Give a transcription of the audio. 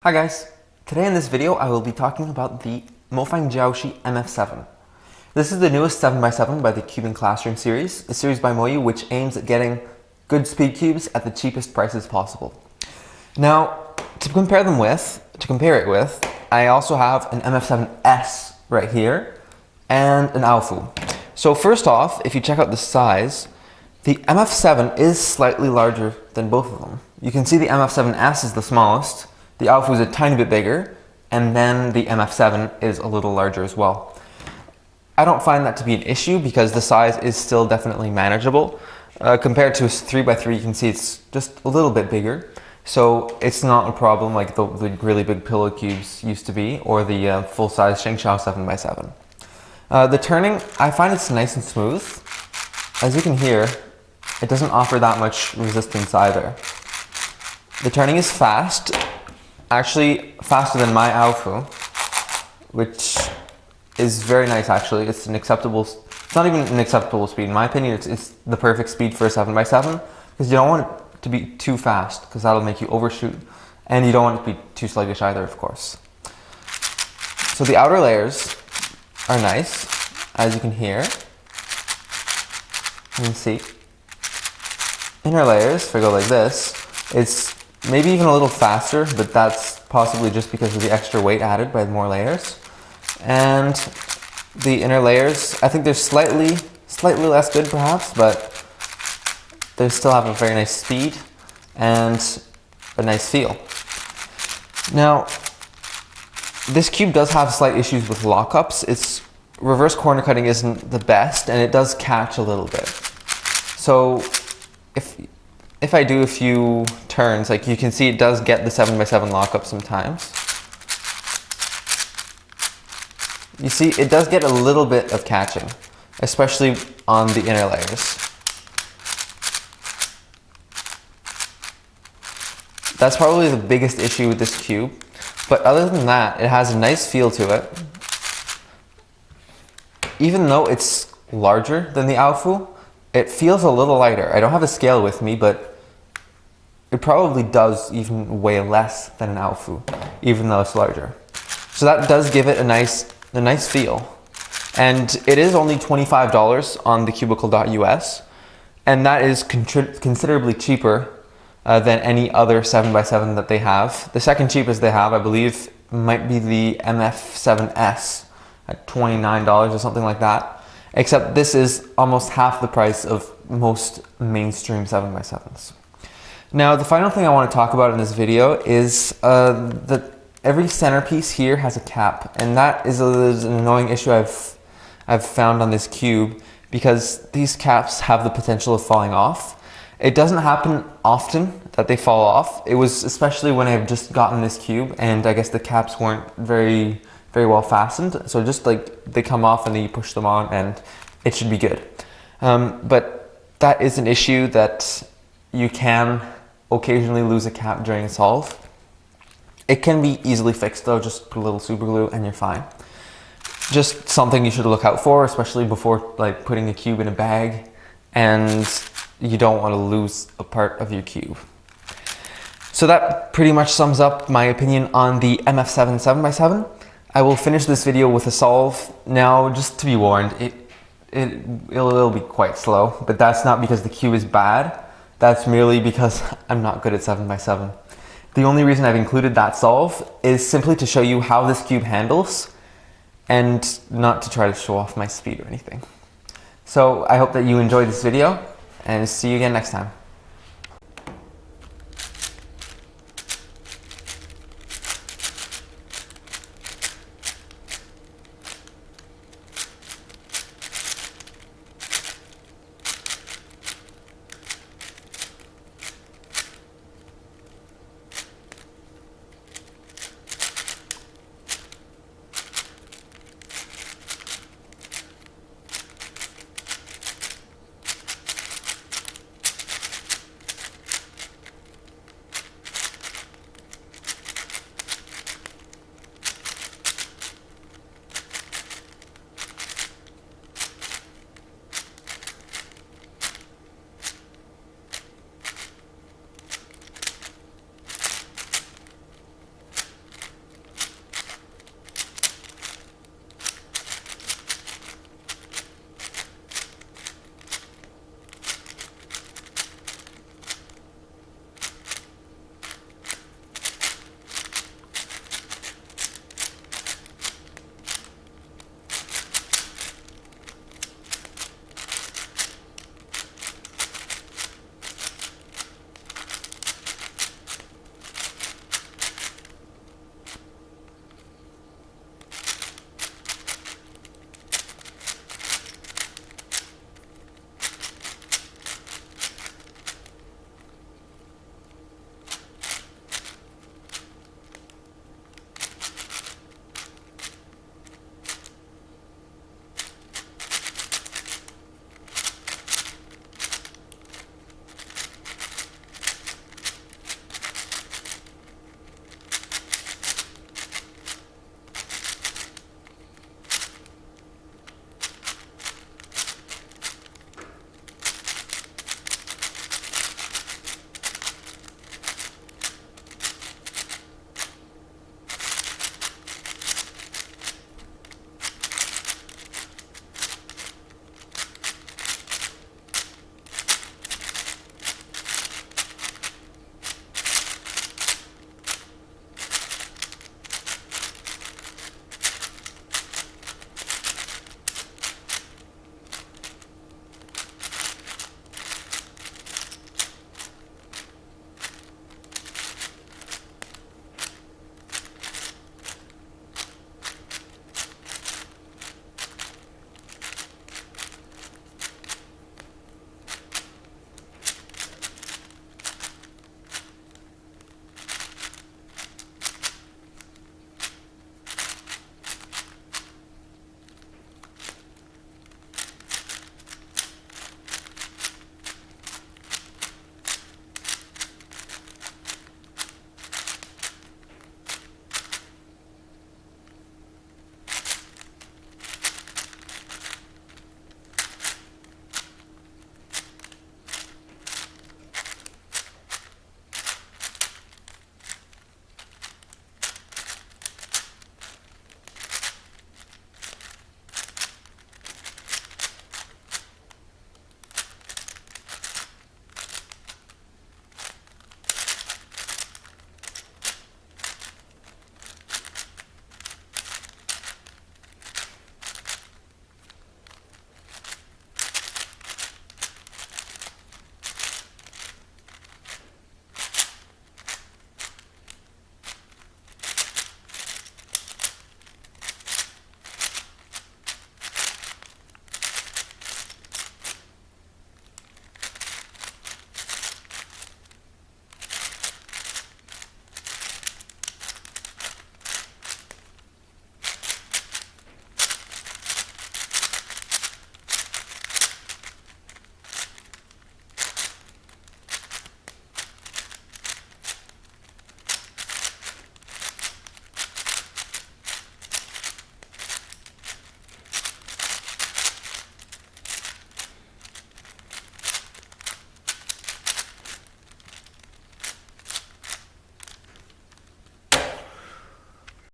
Hi guys, today in this video I will be talking about the MoFang Jiaoshi MF7. This is the newest 7x7 by the Cubing Classroom series, a series by Moyu which aims at getting good speed cubes at the cheapest prices possible. Now, to compare it with, I also have an MF7S right here and an Aofu. So first off, if you check out the size, the MF7 is slightly larger than both of them. You can see the MF7S is the smallest, the Aofu is a tiny bit bigger, and then the MF7 is a little larger as well. I don't find that to be an issue because the size is still definitely manageable. Compared to a 3x3, you can see it's just a little bit bigger. So it's not a problem like the really big pillow cubes used to be, or the full-size Shengshao 7x7. The turning, I find it's nice and smooth. As you can hear, it doesn't offer that much resistance either. The turning is fast, actually faster than my Aofu, which is very nice actually. It's not even an acceptable speed. In my opinion, it's the perfect speed for a 7x7 because you don't want it to be too fast because that'll make you overshoot, and you don't want it to be too sluggish either, of course. So the outer layers are nice, as you can hear. You can see. Inner layers, if I go like this, it's maybe even a little faster, but that's possibly just because of the extra weight added by more layers. And the inner layers, I think they're slightly less good perhaps, but they still have a very nice speed and a nice feel. Now, this cube does have slight issues with lockups. Its reverse corner cutting isn't the best, and it does catch a little bit. So if I do a few turns, like you can see it does get the 7x7 lockup sometimes. You see, it does get a little bit of catching, especially on the inner layers. That's probably the biggest issue with this cube, but other than that, it has a nice feel to it. Even though it's larger than the Aofu, it feels a little lighter. I don't have a scale with me, but it probably does even weigh less than an Aofu, even though it's larger. So that does give it a nice feel. And it is only $25 on thecubicle.us, and that is considerably cheaper than any other 7x7 that they have. The second cheapest they have, I believe, might be the MF7S at $29 or something like that. Except this is almost half the price of most mainstream 7x7s. Now, the final thing I want to talk about in this video is that every centerpiece here has a cap, and that is an annoying issue I've found on this cube because these caps have the potential of falling off. It doesn't happen often that they fall off. It was especially when I've just gotten this cube, and I guess the caps weren't very well fastened, so just like they come off and then you push them on and it should be good. But that is an issue that you can occasionally lose a cap during a solve. It can be easily fixed though, just put a little super glue and you're fine. Just something you should look out for, especially before like putting a cube in a bag, and you don't want to lose a part of your cube. So that pretty much sums up my opinion on the MF7 7x7. I will finish this video with a solve. Now, just to be warned, it'll be quite slow, but that's not because the cube is bad. That's merely because I'm not good at 7x7. The only reason I've included that solve is simply to show you how this cube handles and not to try to show off my speed or anything. So I hope that you enjoyed this video, and see you again next time.